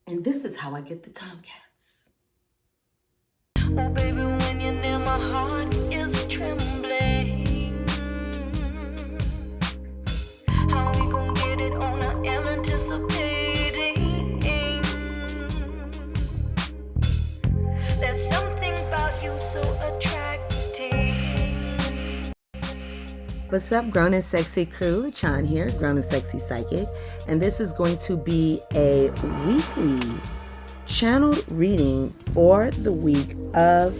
And this is how I get the Tomcats. Oh, baby, when you're near, my heart is trembling. How we gon' get it on? I am anticipating. There's something about you so attracting. What's up, Grown and Sexy crew? Chan here, Grown and Sexy Psychic. And this is going to be a weekly channeled reading for the week of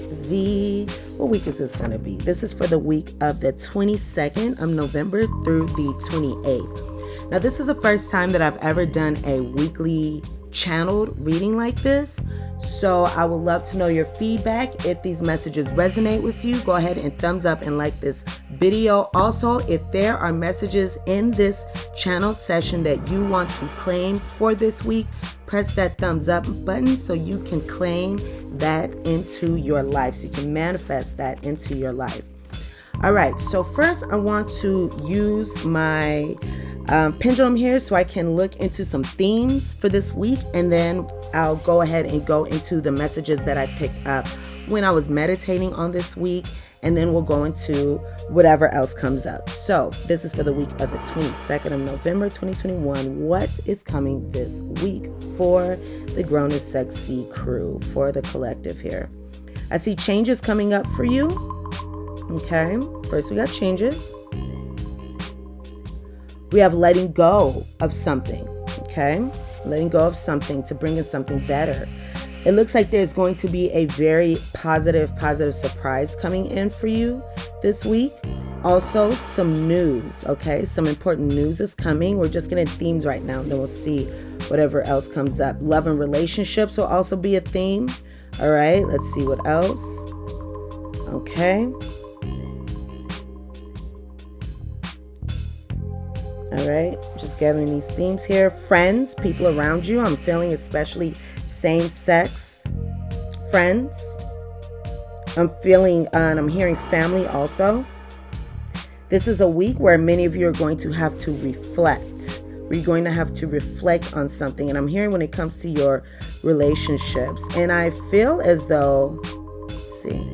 what week is this going to be? This is for the week of the 22nd of November through the 28th. Now, this is the first time that I've ever done a weekly channeled reading like this. So I would love to know your feedback. If these messages resonate with you, go ahead and thumbs up and like this video. Also, if there are messages in this channel session that you want to claim for this week, press that thumbs up button so you can claim that into your life, so you can manifest that into your life. All right, so first I want to use my pendulum here so I can look into some themes for this week, and then I'll go ahead and go into the messages that I picked up when I was meditating on this week, and then we'll go into whatever else comes up. So this is for the week of the 22nd of November 2021. What is coming this week for the Grown and Sexy crew, for the collective here? I see changes coming up for you. Okay, first we got changes. We have letting go of something, okay? Letting go of something to bring in something better. It looks like there's going to be a very positive surprise coming in for you this week. Also, some news, okay? Some important news is coming. We're just getting themes right now, and then we'll see whatever else comes up. Love and relationships will also be a theme. All right, let's see what else. Okay. All right, just gathering these themes here. Friends, people around you. I'm feeling especially same-sex friends. I'm feeling, and I'm hearing family also. This is a week where many of you are going to have to reflect. We're going to have to reflect on something. And I'm hearing when it comes to your relationships. And I feel as though, let's see.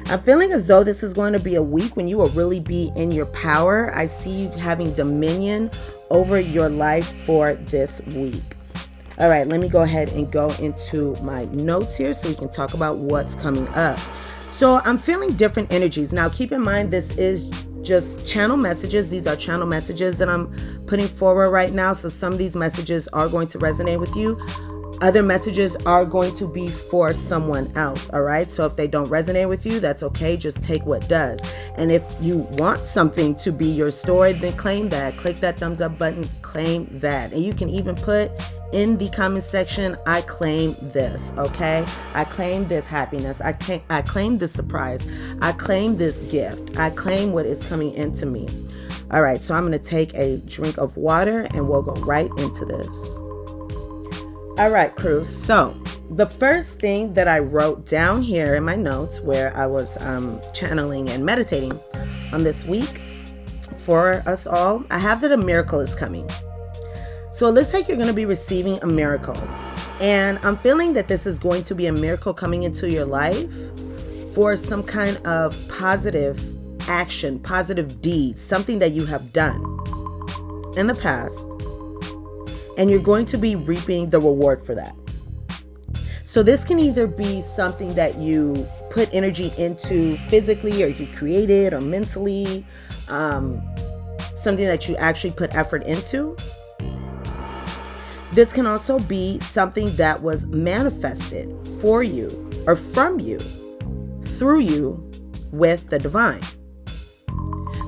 I'm feeling as though this is going to be a week when you will really be in your power. I see you having dominion over your life for this week. All right, let me go ahead and go into my notes here so we can talk about what's coming up. So I'm feeling different energies. Now, keep in mind, this is just channel messages. These are channel messages that I'm putting forward right now. So some of these messages are going to resonate with you. Other messages are going to be for someone else, all right? So if they don't resonate with you, that's okay. Just take what does. And if you want something to be your story, then claim that. Click that thumbs up button, claim that. And you can even put in the comment section, I claim this, okay? I claim this happiness. I claim this surprise. I claim this gift. I claim what is coming into me. All right, so I'm going to take a drink of water and we'll go right into this. All right, crew. So the first thing that I wrote down here in my notes where I was channeling and meditating on this week for us all, I have that a miracle is coming. So it looks like you're going to be receiving a miracle. And I'm feeling that this is going to be a miracle coming into your life for some kind of positive action, positive deed, something that you have done in the past. And you're going to be reaping the reward for that. So this can either be something that you put energy into physically, or you created, or mentally, something that you actually put effort into. This can also be something that was manifested for you or from you, through you, with the divine.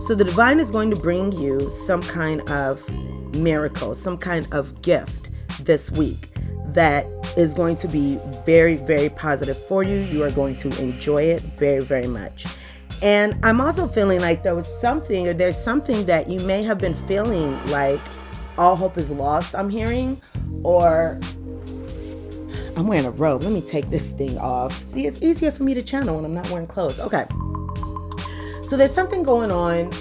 So the divine is going to bring you some kind of miracle, some kind of gift this week that is going to be very, very positive for you. You are going to enjoy it very, very much. And I'm also feeling like there's something that you may have been feeling like all hope is lost, I'm hearing, or I'm wearing a robe. Let me take this thing off. See, it's easier for me to channel when I'm not wearing clothes. Okay. So there's something going on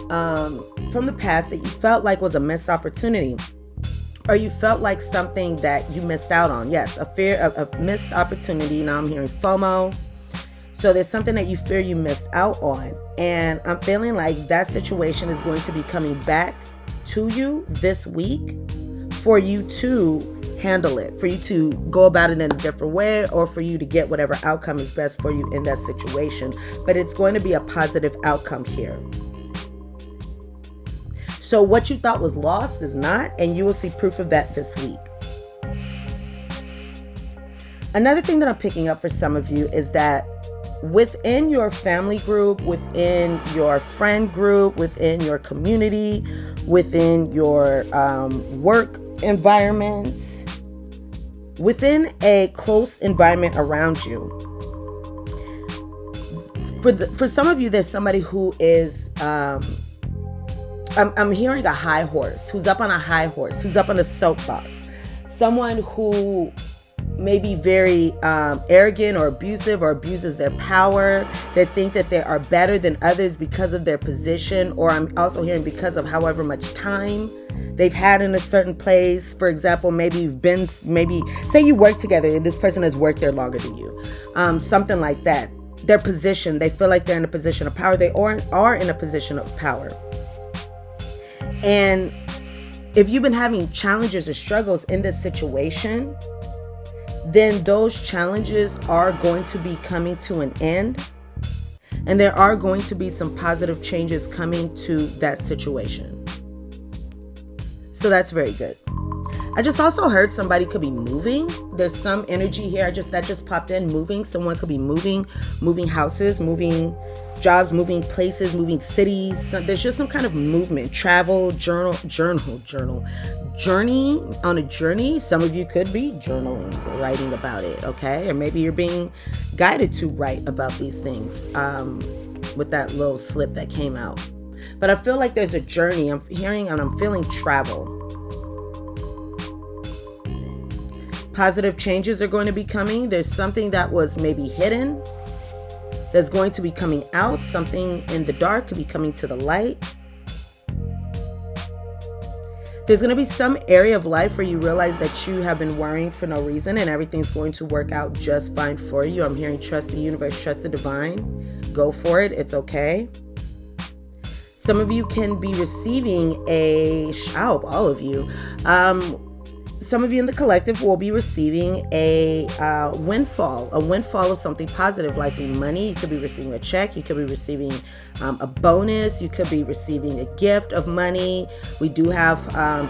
from the past that you felt like was a missed opportunity, or you felt like something that you missed out on. Yes, a fear of missed opportunity. Now I'm hearing FOMO. So there's something that you fear you missed out on. And I'm feeling like that situation is going to be coming back to you this week for you to handle it, for you to go about it in a different way, or for you to get whatever outcome is best for you in that situation. But it's going to be a positive outcome here. So what you thought was lost is not, and you will see proof of that this week. Another thing that I'm picking up for some of you is that within your family group, within your friend group, within your community, within your work environment, within a close environment around you, for some of you, there's somebody who is I'm hearing a high horse, who's up on a high horse, who's up on a soapbox. Someone who may be very arrogant or abusive, or abuses their power. They think that they are better than others because of their position, or I'm also hearing because of however much time they've had in a certain place. For example, maybe say you work together and this person has worked there longer than you. Something like that. Their position, they feel like they're in a position of power. They are in a position of power. And if you've been having challenges or struggles in this situation, then those challenges are going to be coming to an end. And there are going to be some positive changes coming to that situation. So that's very good. I just also heard somebody could be moving. There's some energy here. That just popped in, moving. Someone could be moving houses, moving jobs, moving places, moving cities. There's just some kind of movement, travel, journey on a journey. Some of you could be journaling, writing about it, okay? Or maybe you're being guided to write about these things with that little slip that came out. But I feel like there's a journey. I'm hearing and I'm feeling travel. Positive changes are going to be coming. There's something that was maybe hidden that's going to be coming out. Something in the dark could be coming to the light. There's going to be some area of life where you realize that you have been worrying for no reason and everything's going to work out just fine for you. I'm hearing trust the universe, trust the divine. Go for it. It's okay. Some of you can be receiving all of you. Some of you in the collective will be receiving a windfall of something positive, likely money. You could be receiving a check. You could be receiving a bonus. You could be receiving a gift of money. We do have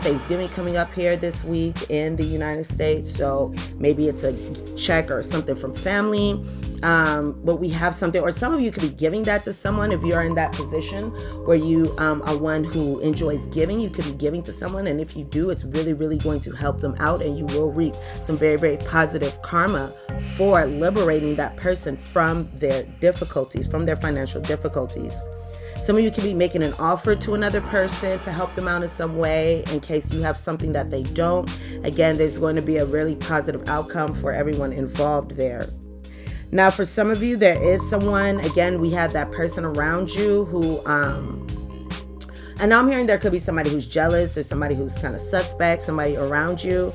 Thanksgiving coming up here this week in the United States. So maybe it's a check or something from family. But we have something, or some of you could be giving that to someone. If you are in that position where you are one who enjoys giving, you could be giving to someone. And if you do, it's really, really going to help them out, and you will reap some very, very positive karma for liberating that person from their difficulties, from their financial difficulties. Some of you could be making an offer to another person to help them out in some way in case you have something that they don't. Again, there's going to be a really positive outcome for everyone involved there. Now, for some of you, there is someone, again, we have that person around you who, and I'm hearing there could be somebody who's jealous, or somebody who's kind of suspect, somebody around you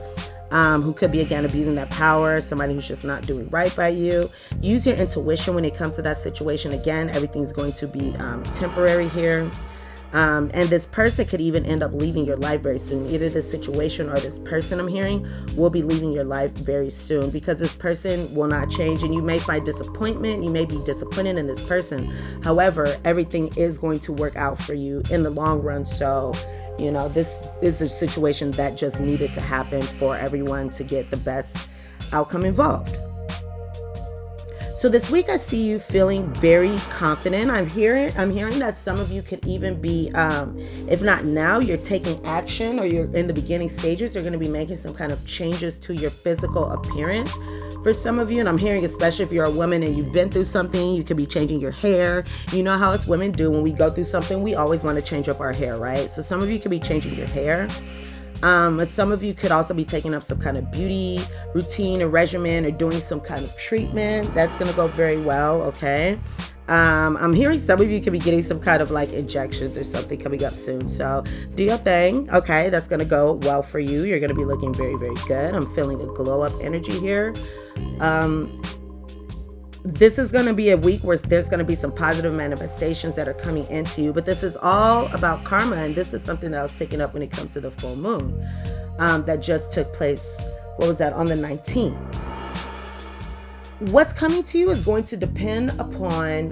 who could be, again, abusing that power, somebody who's just not doing right by you. Use your intuition when it comes to that situation. Again, everything's going to be temporary here. And this person could even end up leaving your life very soon. Either this situation or this person I'm hearing will be leaving your life very soon, because this person will not change, and you may find disappointment. You may be disappointed in this person. However, everything is going to work out for you in the long run. So, this is a situation that just needed to happen for everyone to get the best outcome involved. So this week I see you feeling very confident. I'm hearing that some of you could even be, if not now, you're taking action, or you're in the beginning stages. You're going to be making some kind of changes to your physical appearance for some of you. And I'm hearing, especially if you're a woman and you've been through something, you could be changing your hair. You know how us women do when we go through something, we always want to change up our hair, right? So some of you could be changing your hair. Some of you could also be taking up some kind of beauty routine or regimen, or doing some kind of treatment. That's going to go very well, okay? I'm hearing some of you could be getting some kind of like injections or something coming up soon. So do your thing. Okay, that's going to go well for you. You're going to be looking very, very good. I'm feeling a glow up energy here. This is going to be a week where there's going to be some positive manifestations that are coming into you. But this is all about karma. And this is something that I was picking up when it comes to the full moon that just took place. What was that? On the 19th. What's coming to you is going to depend upon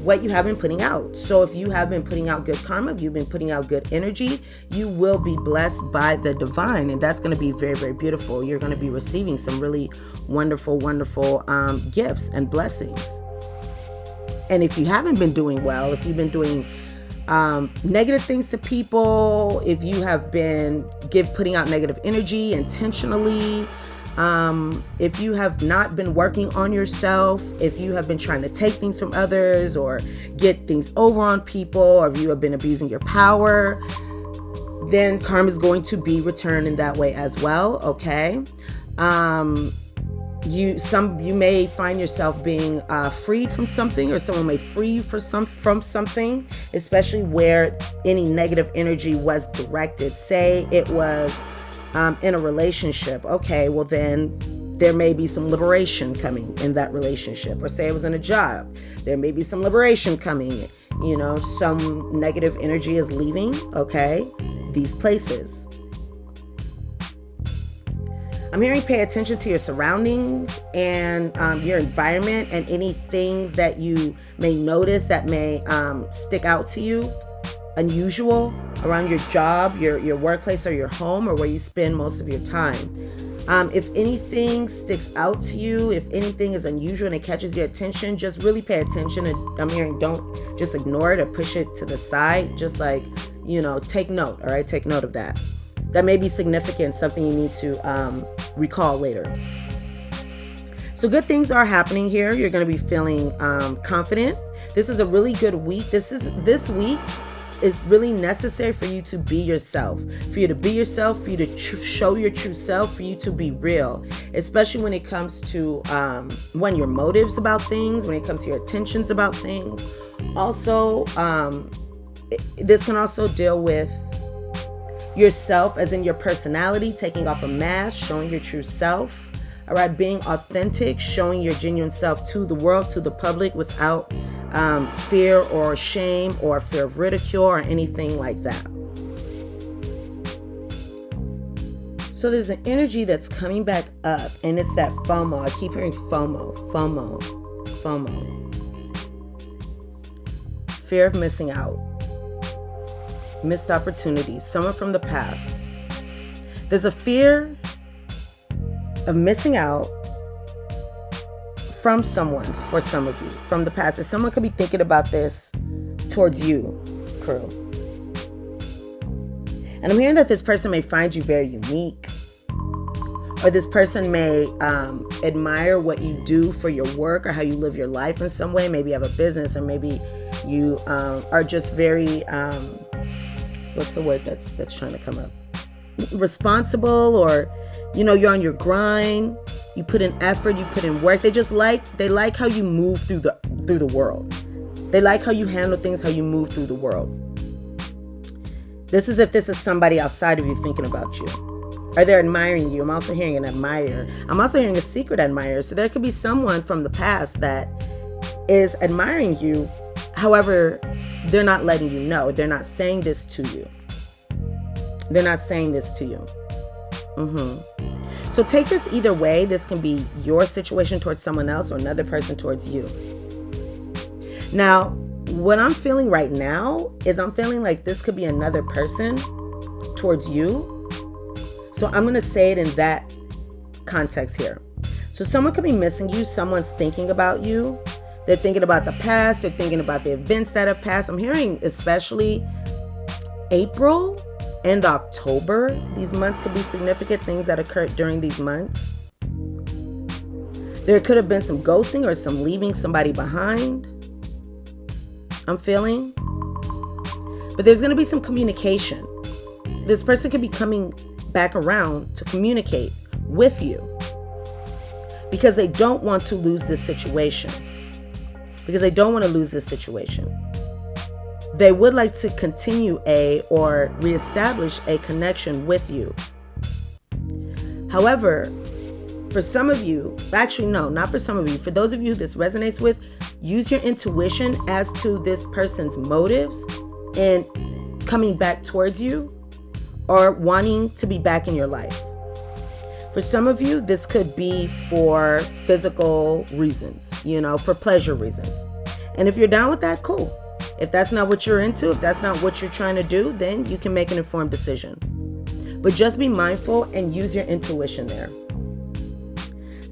what you have been putting out. So if you have been putting out good karma, if you've been putting out good energy, you will be blessed by the divine. And that's going to be very, very beautiful. You're going to be receiving some really wonderful, wonderful gifts and blessings. And if you haven't been doing well, if you've been doing negative things to people, if you have been putting out negative energy intentionally, if you have not been working on yourself, if you have been trying to take things from others or get things over on people, or if you have been abusing your power, then karma is going to be returned in that way as well. Okay. You may find yourself being freed from something, or someone may free you from something, especially where any negative energy was directed. Say it was in a relationship. Okay, well then there may be some liberation coming in that relationship. Or say it was in a job. There may be some liberation coming. You know, some negative energy is leaving, okay, these places. I'm hearing pay attention to your surroundings and your environment and any things that you may notice that may stick out to you, unusual around your job, your workplace, or your home, or where you spend most of your time. If anything sticks out to you, if anything is unusual and it catches your attention, just really pay attention. And I'm hearing don't just ignore it or push it to the side. Just like, take note. All right, take note of that. That may be significant, something you need to recall later. So good things are happening here. You're going to be feeling confident. This is a really good week. This week is really necessary for you to be yourself, for you to show your true self, for you to be real, especially when it comes to your motives about things, when it comes to your intentions about things. Also, this can also deal with yourself, as in your personality, taking off a mask, showing your true self. All right, being authentic, showing your genuine self to the world, to the public, without fear or shame or fear of ridicule or anything like that. So there's an energy that's coming back up, and it's that FOMO. I keep hearing FOMO. Fear of missing out. Missed opportunities, someone from the past. There's a fear of missing out from someone, for some of you, from the past. Or someone could be thinking about this towards you, crew. And I'm hearing that this person may find you very unique, or this person may admire what you do for your work or how you live your life in some way. Maybe you have a business, or maybe you are just very what's the word that's trying to come up? Responsible, or you're on your grind. You put in effort, you put in work. They like how you move through the world. They like how you handle things, how you move through the world. This is if this is somebody outside of you thinking about you. Or they're admiring you. I'm also hearing an admirer. I'm also hearing a secret admirer. So there could be someone from the past that is admiring you. However, they're not letting you know. They're not saying this to you. So take this either way. This can be your situation towards someone else, or another person towards you. Now, what I'm feeling right now is I'm feeling like this could be another person towards you. So I'm going to say it in that context here. So someone could be missing you. Someone's thinking about you. They're thinking about the past. They're thinking about the events that have passed. I'm hearing especially April and October. These months could be significant things that occurred during these months. There could have been some ghosting or some leaving somebody behind, I'm feeling. But there's going to be some communication. This person could be coming back around to communicate with you because they don't want to lose this situation. because they don't want to lose this situation. They would like to continue or reestablish a connection with you. However, for some of you, actually no, not for some of you, for those of you this resonates with, use your intuition as to this person's motives in coming back towards you or wanting to be back in your life. For some of you, this could be for physical reasons, for pleasure reasons. And if you're down with that, cool. If that's not what you're into, if that's not what you're trying to do, then you can make an informed decision. But just be mindful and use your intuition there.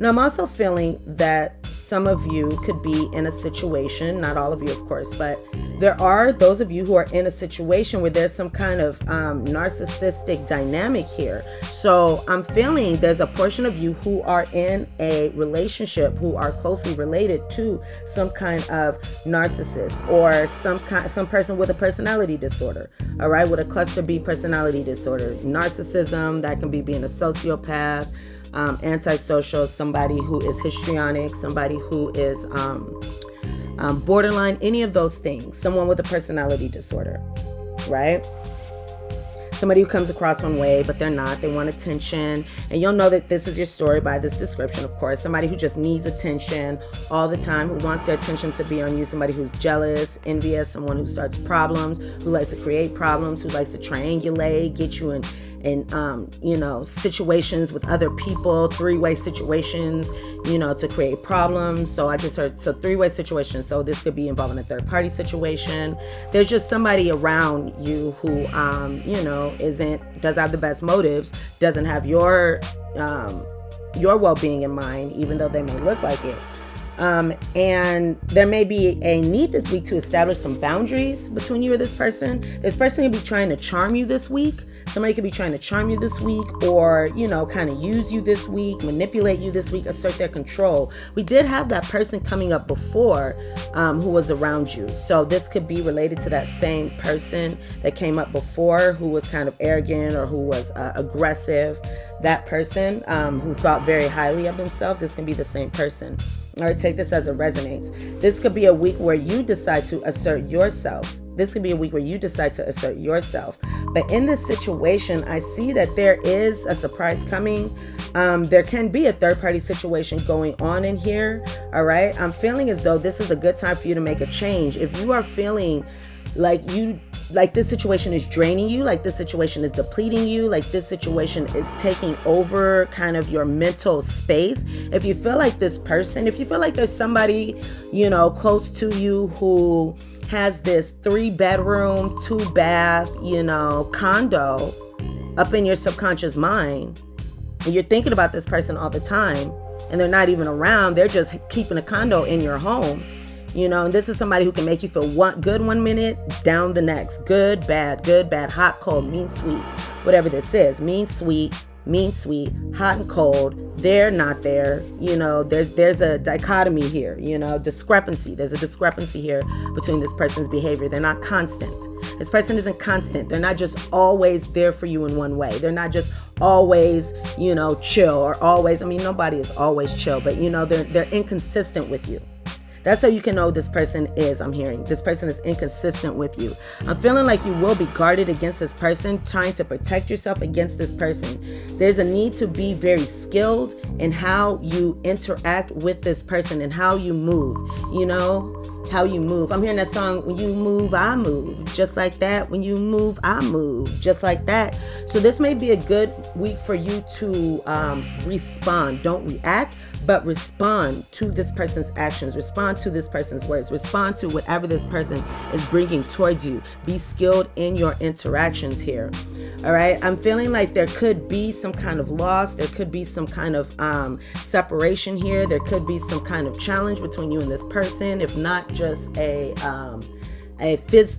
Now, I'm also feeling that some of you could be in a situation, not all of you, of course, but there are those of you who are in a situation where there's some kind of narcissistic dynamic here. So I'm feeling there's a portion of you who are in a relationship who are closely related to some kind of narcissist or some person with a personality disorder, all right, with a cluster B personality disorder. Narcissism, that can be being a sociopath, antisocial, somebody who is histrionic, somebody who is borderline, any of those things, someone with a personality disorder, right? Somebody who comes across one way, but they're not. They want attention. And you'll know that this is your story by this description, of course. Somebody who just needs attention all the time, who wants their attention to be on you. Somebody who's jealous, envious, someone who starts problems, who likes to create problems, who likes to triangulate, get you in situations with other people, three-way situations, to create problems. So I just heard, three-way situations. So this could be involving a third-party situation. There's just somebody around you who, doesn't have the best motives, doesn't have your well-being in mind, even though they may look like it. And there may be a need this week to establish some boundaries between you or this person. This person could be trying to charm you this week. Somebody could be trying to charm you this week or, kind of use you this week, manipulate you this week, assert their control. We did have that person coming up before who was around you. So this could be related to that same person that came up before who was kind of arrogant or who was aggressive. That person who thought very highly of himself, this can be the same person. All right, take this as it resonates. This could be a week where you decide to assert yourself. This could be a week where you decide to assert yourself. But in this situation, I see that there is a surprise coming. There can be a third-party situation going on in here. All right. I'm feeling as though this is a good time for you to make a change. If you are feeling like this situation is draining you, like this situation is depleting you, like this situation is taking over kind of your mental space. If you feel like this person, if you feel like there's somebody, close to you who has this 3-bedroom, 2-bath, condo up in your subconscious mind, and you're thinking about this person all the time, and they're not even around, they're just keeping a condo in your home, and this is somebody who can make you feel good 1 minute, down the next, good, bad, hot, cold, mean, sweet, whatever this is, mean, sweet, hot and cold, they're not there, there's a dichotomy here, discrepancy. There's a discrepancy here between this person's behavior. They're not constant. This person isn't constant. They're not just always there for you in one way. They're not just always, chill or always, nobody is always chill, but they're inconsistent with you. That's how you can know this person is, I'm hearing. This person is inconsistent with you. I'm feeling like you will be guarded against this person, trying to protect yourself against this person. There's a need to be very skilled in how you interact with this person and how you move, how you move. I'm hearing that song, when you move, I move. Just like that. When you move, I move. Just like that. So this may be a good week for you to respond. Don't react, but respond to this person's actions. Respond to this person's words. Respond to whatever this person is bringing towards you. Be skilled in your interactions here. All right. I'm feeling like there could be some kind of loss. There could be some kind of separation here. There could be some kind of challenge between you and this person, if not just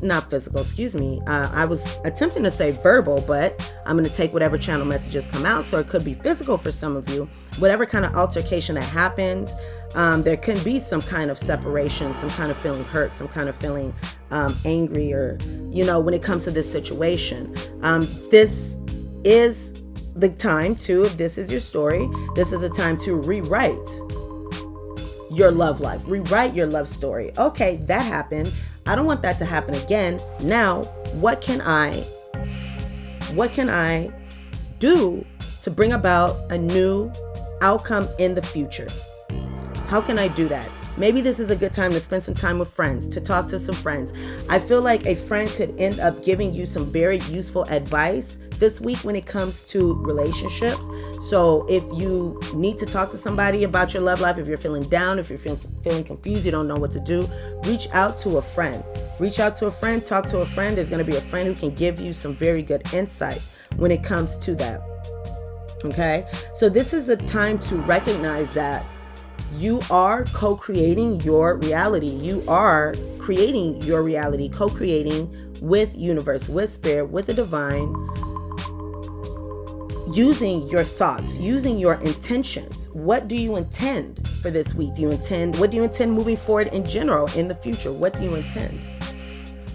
not physical, excuse me. I was attempting to say verbal, but I'm going to take whatever channel messages come out. So it could be physical for some of you. Whatever kind of altercation that happens, there can be some kind of separation, some kind of feeling hurt, some kind of feeling angry, or, when it comes to this situation. This is the time to, if this is your story, this is a time to rewrite your love life, rewrite your love story. Okay, that happened. I don't want that to happen again. Now, what can I do to bring about a new outcome in the future? How can I do that? Maybe this is a good time to spend some time with friends, to talk to some friends. I feel like a friend could end up giving you some very useful advice this week when it comes to relationships. So if you need to talk to somebody about your love life, if you're feeling down, if you're feeling confused, you don't know what to do, reach out to a friend. Reach out to a friend, talk to a friend. There's going to be a friend who can give you some very good insight when it comes to that. Okay? So this is a time to recognize that you are co-creating your reality. You are creating your reality, co-creating with universe, with spirit, with the divine, using your thoughts, using your intentions. What do you intend for this week? What do you intend moving forward in general in the future? What do you intend?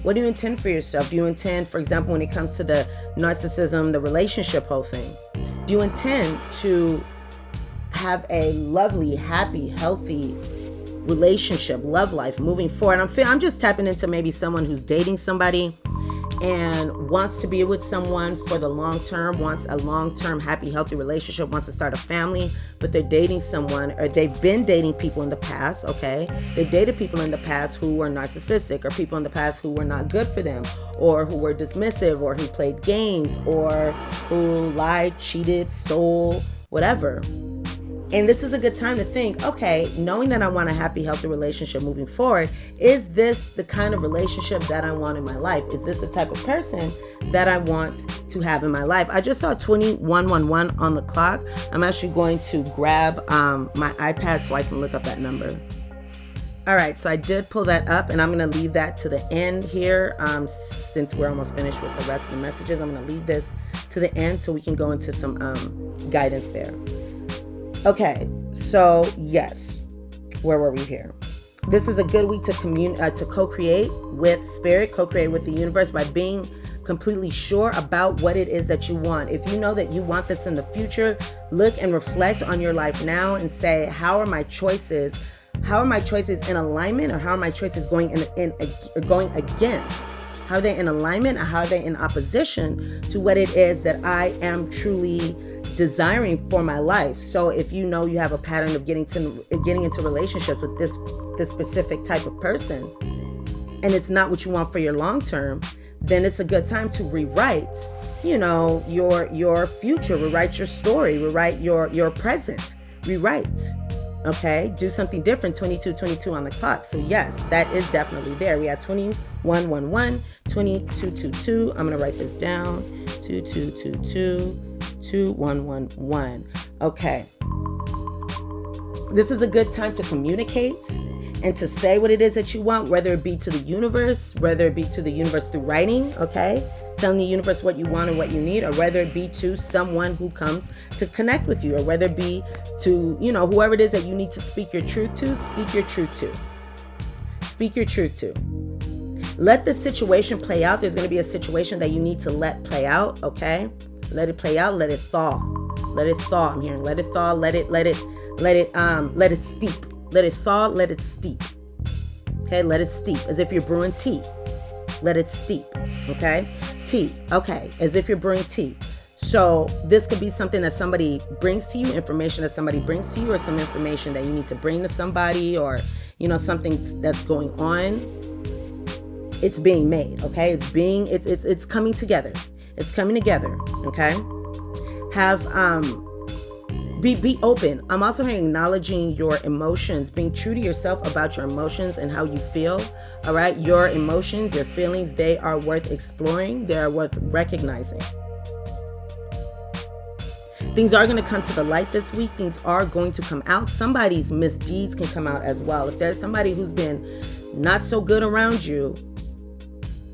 What do you intend for yourself? Do you intend, for example, when it comes to the narcissism, the relationship whole thing, do you intend to have a lovely, happy, healthy relationship, love life moving forward? I'm just tapping into maybe someone who's dating somebody and wants to be with someone for the long term, wants a long-term, happy, healthy relationship, wants to start a family, but they're dating someone, or they've been dating people in the past, okay? They dated people in the past who were narcissistic, or people in the past who were not good for them, or who were dismissive, or who played games, or who lied, cheated, stole, whatever. And this is a good time to think, okay, knowing that I want a happy, healthy relationship moving forward, is this the kind of relationship that I want in my life? Is this the type of person that I want to have in my life? I just saw 2111 on the clock. I'm actually going to grab my iPad so I can look up that number. All right, so I did pull that up, and I'm going to leave that to the end here. Since we're almost finished with the rest of the messages, I'm going to leave this to the end so we can go into some guidance there. Okay, so yes, where were we here? This is a good week to co-create with spirit, co-create with the universe by being completely sure about what it is that you want. If you know that you want this in the future, look and reflect on your life now and say, how are my choices in alignment, or how are my choices going going against? How are they in alignment, or how are they in opposition to what it is that I am truly desiring for my life? So if you know you have a pattern of getting into relationships with this specific type of person, and it's not what you want for your long term, then it's a good time to rewrite, your future, rewrite your story, rewrite your present, rewrite. Okay, do something different. 2222 on the clock. So yes, that is definitely there. We had 2111, 2222. I'm gonna write this down. 2222, 2111. Okay. This is a good time to communicate and to say what it is that you want, whether it be to the universe, through writing, okay? Telling the universe what you want and what you need, or whether it be to someone who comes to connect with you, or whether it be to, whoever it is that you need to speak your truth to, speak your truth to. Speak your truth to. Let the situation play out. There's going to be a situation that you need to let play out, okay? Let it play out, let it thaw. Let it thaw. I'm hearing let it thaw, let it steep. Let it thaw, let it steep. Okay, let it steep, as if you're brewing tea. Let it steep, okay? Tea, okay, as if you're brewing tea. So this could be something that somebody brings to you, information that somebody brings to you, or some information that you need to bring to somebody, or, something that's going on. It's being made, okay? It's coming together. It's coming together, okay? Be open. I'm also acknowledging your emotions, being true to yourself about your emotions and how you feel. All right. Your emotions, your feelings, they are worth exploring. They are worth recognizing. Things are going to come to the light this week. Things are going to come out. Somebody's misdeeds can come out as well. If there's somebody who's been not so good around you,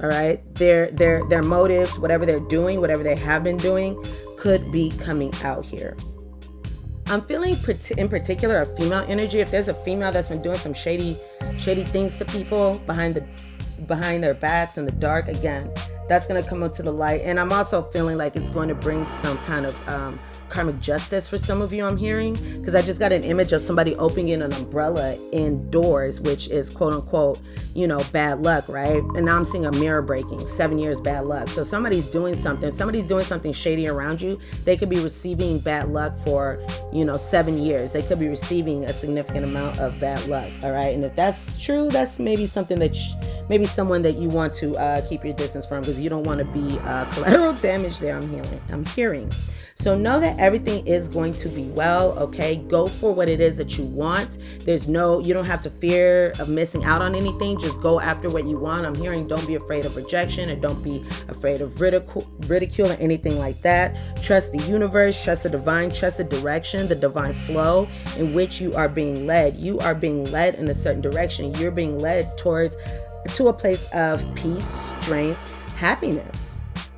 all right, their motives, whatever they're doing, whatever they have been doing, could be coming out here. I'm feeling in particular a female energy. If there's a female that's been doing some shady things to people behind their backs in the dark, again, that's going to come up to the light. And I'm also feeling like it's going to bring some kind of karmic justice for some of you, I'm hearing, because I just got an image of somebody opening an umbrella indoors, which is quote unquote, bad luck, right? And now I'm seeing a mirror breaking, 7 years bad luck. So somebody's doing something shady around you. They could be receiving bad luck for, 7 years. They could be receiving a significant amount of bad luck, all right? And if that's true, that's maybe something that maybe someone that you want to keep your distance from, because you don't want to be collateral damage there, I'm hearing. So know that everything is going to be well, okay? Go for what it is that you want. You don't have to fear of missing out on anything. Just go after what you want. I'm hearing don't be afraid of rejection, or don't be afraid of ridicule or anything like that. Trust the universe, trust the divine, trust the direction, the divine flow in which you are being led. You are being led in a certain direction. You're being led to a place of peace, strength, happiness.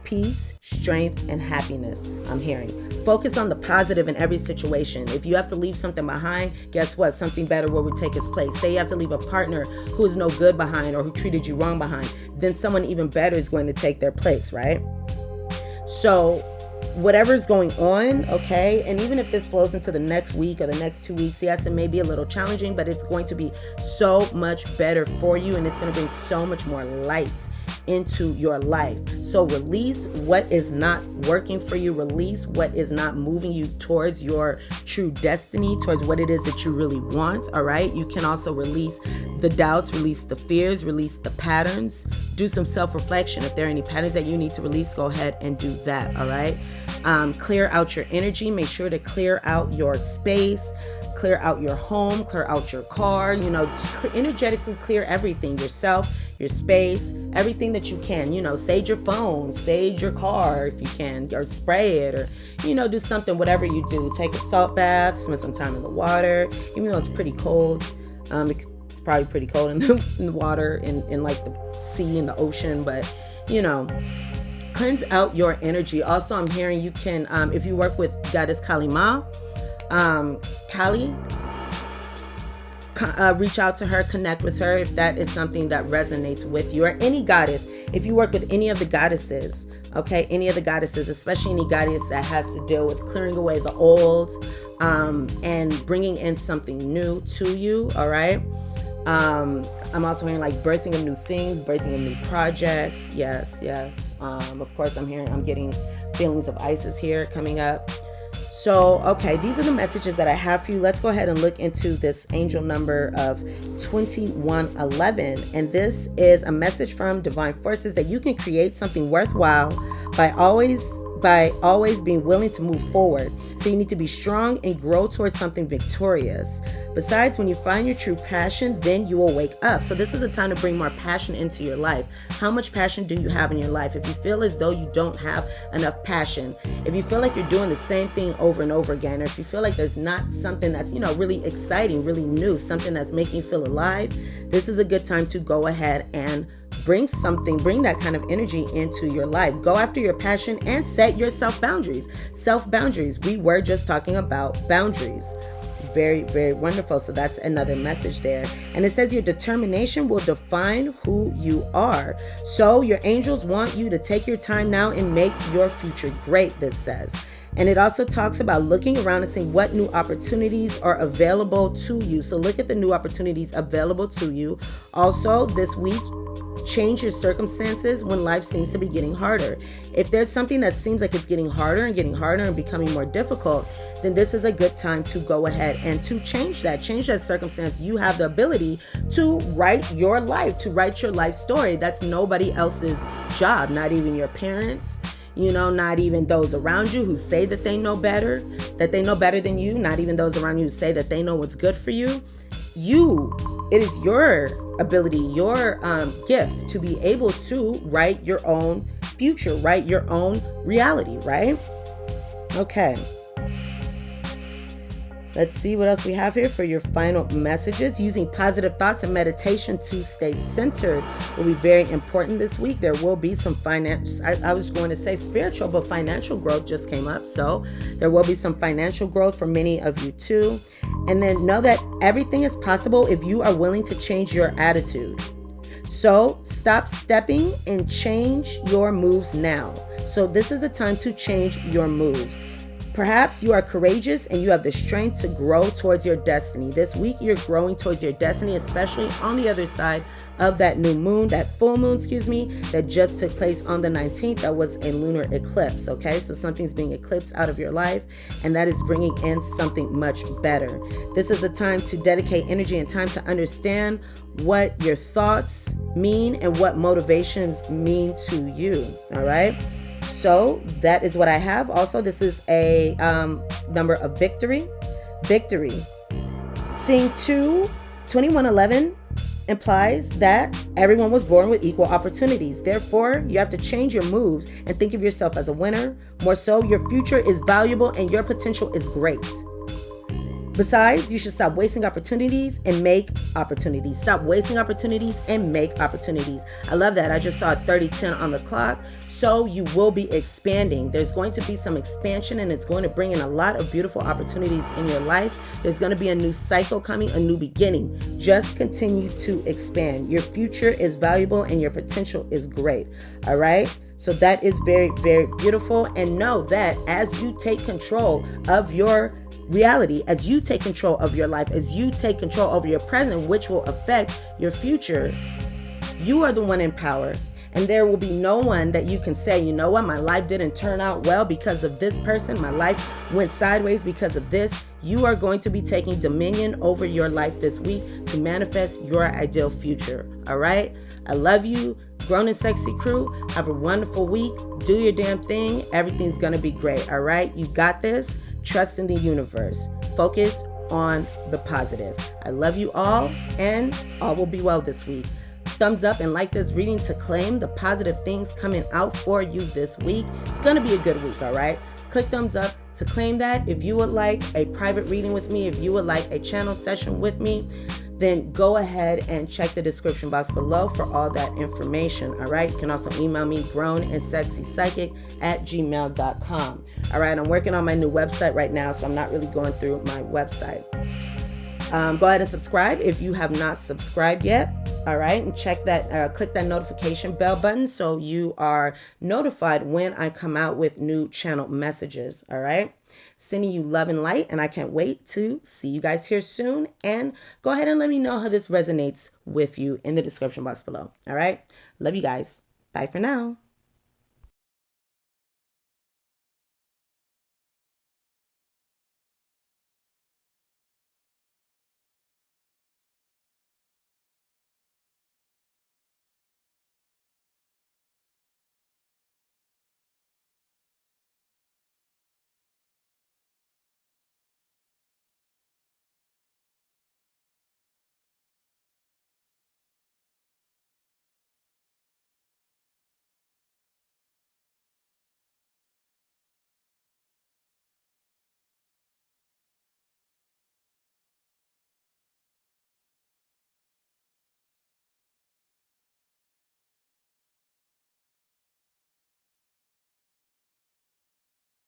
Peace, strength, and happiness, I'm hearing. Focus on the positive in every situation. If you have to leave something behind, guess what? Something better will take its place. Say you have to leave a partner who is no good behind, or who treated you wrong behind, then someone even better is going to take their place, right? So whatever's going on, okay, and even if this flows into the next week or the next 2 weeks, yes, it may be a little challenging, but it's going to be so much better for you, and it's going to bring so much more light into your life. So release what is not working for you. Release what is not moving you towards your true destiny, towards what it is that you really want. All right. You can also release the doubts, release the fears, release the patterns. Do some self-reflection. If there are any patterns that you need to release, go ahead and do that. All right. Clear out your energy. Make sure to clear out your space. Clear out your home, clear out your car, energetically clear everything, yourself, your space, everything that you can, sage your phone, sage your car if you can, or spray it, or, do something, whatever you do. Take a salt bath, spend some time in the water, even though it's pretty cold. It's probably pretty cold in the water, in like the sea and the ocean, but, cleanse out your energy. Also, I'm hearing you can, if you work with Goddess Kali Ma, Kali, reach out to her, connect with her if that is something that resonates with you, or any goddess. If you work with any of the goddesses, okay, any of the goddesses, especially any goddess that has to deal with clearing away the old, and bringing in something new to you, all right? I'm also hearing like birthing of new things, birthing of new projects. Yes. Of course, I'm getting feelings of Isis here coming up. So, okay, these are the messages that I have for you. Let's go ahead and look into this angel number of 2111. And this is a message from divine forces that you can create something worthwhile by always being willing to move forward. So you need to be strong and grow towards something victorious. Besides, when you find your true passion, then you will wake up. So this is a time to bring more passion into your life. How much passion do you have in your life? If you feel as though you don't have enough passion, if you feel like you're doing the same thing over and over again, or if you feel like there's not something that's, really exciting, really new, something that's making you feel alive, this is a good time to go ahead and bring that kind of energy into your life. Go after your passion and set your self-boundaries. Self-boundaries. We were just talking about boundaries. Very, very wonderful. So that's another message there. And it says your determination will define who you are. So your angels want you to take your time now and make your future great, this says. And it also talks about looking around and seeing what new opportunities are available to you. So look at the new opportunities available to you. Also, this week, change your circumstances when life seems to be getting harder. If there's something that seems like it's getting harder and becoming more difficult, then this is a good time to go ahead and to change that circumstance. You have the ability to write your life, story. That's nobody else's job, not even your parents, not even those around you who say that they know better than you, not even those around you who say that they know what's good for you. It is your ability, your gift to be able to write your own future, write your own reality, right? Okay. Let's see what else we have here for your final messages. Using positive thoughts and meditation to stay centered will be very important this week. There will be some I was going to say spiritual, but financial growth just came up. So there will be some financial growth for many of you too. And then know that everything is possible if you are willing to change your attitude. So stop stepping and change your moves now. So this is the time to change your moves. Perhaps you are courageous and you have the strength to grow towards your destiny. This week, you're growing towards your destiny, especially on the other side of that new moon, that full moon, that just took place on the 19th. That was a lunar eclipse, okay? So something's being eclipsed out of your life, and that is bringing in something much better. This is a time to dedicate energy and time to understand what your thoughts mean and what motivations mean to you, all right? So that is what I have. Also, this is a number of victory. Victory. Seeing 2111 implies that everyone was born with equal opportunities. Therefore, you have to change your moves and think of yourself as a winner. More so, your future is valuable and your potential is great. Besides, you should stop wasting opportunities and make opportunities. Stop wasting opportunities and make opportunities. I love that. I just saw 3010 on the clock. So you will be expanding. There's going to be some expansion, and it's going to bring in a lot of beautiful opportunities in your life. There's going to be a new cycle coming, a new beginning. Just continue to expand. Your future is valuable and your potential is great. All right? So that is very, very beautiful. And know that as you take control of your reality, as you take control of your life, as you take control over your present, which will affect your future, you are the one in power. And there will be no one that you can say, you know what, my life didn't turn out well because of this person. My life went sideways because of this. You are going to be taking dominion over your life this week to manifest your ideal future. All right? I love you. Grown and Sexy crew, have a wonderful week. Do your damn thing. Everything's going to be great. All right? You got this. Trust in the universe. Focus on the positive. I love you all, and all will be well this week. Thumbs up and like this reading to claim the positive things coming out for you this week. It's going to be a good week, all right? Click thumbs up to claim that. If you would like a private reading with me, if you would like a channel session with me, then go ahead and check the description box below for all that information, all right? You can also email me, grownedandsexypsychic@gmail.com. All right, I'm working on my new website right now, so I'm not really going through my website. Go ahead and subscribe if you have not subscribed yet. All right, and check that, click that notification bell button so you are notified when I come out with new channel messages. All right, sending you love and light, and I can't wait to see you guys here soon. And go ahead and let me know how this resonates with you in the description box below. All right, love you guys. Bye for now.